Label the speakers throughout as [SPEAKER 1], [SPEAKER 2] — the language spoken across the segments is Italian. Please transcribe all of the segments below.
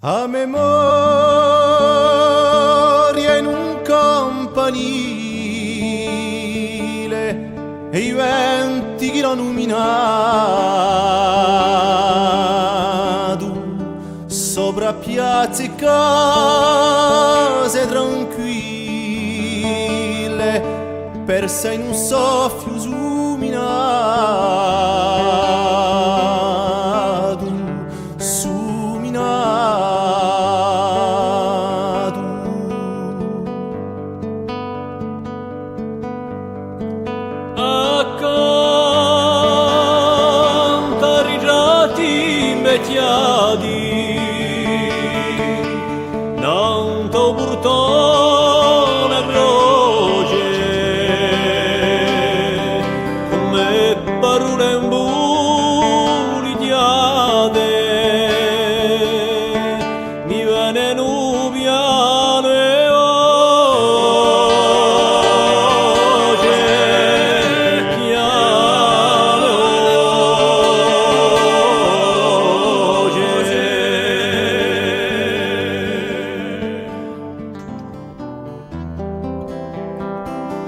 [SPEAKER 1] A memoria in un campanile e i venti che l'hanno minato sopra piazze e case tranquille persa in un soffio
[SPEAKER 2] accanto a rigiati invecchiati tanto burtone a croce come parole imbuligliate mi viene piano e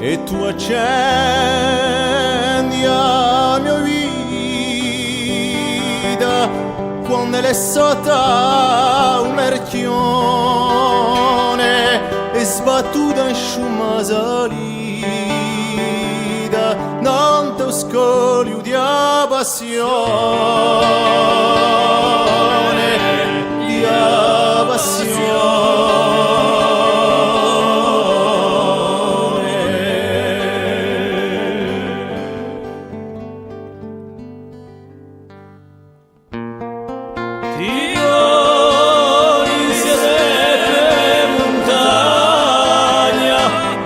[SPEAKER 1] e tu accendi la mia vita quando è sotto un merchione e sbattuta in sciuma salita tanto scoglio di passione di passione.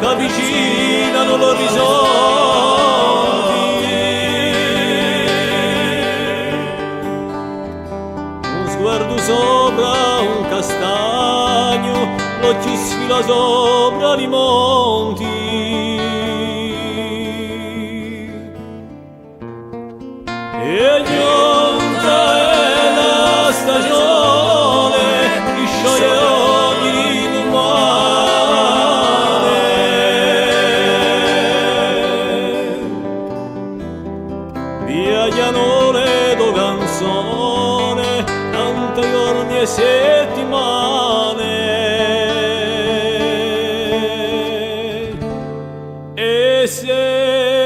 [SPEAKER 2] Avvicinano l'orizzonte, un sguardo sopra un castagno, l'occhio sfila sopra i monti. E giunta è la stagione, che scioglie ogni umane. Viaggiano le due canzoni, tante giorni e settimane. E settimane.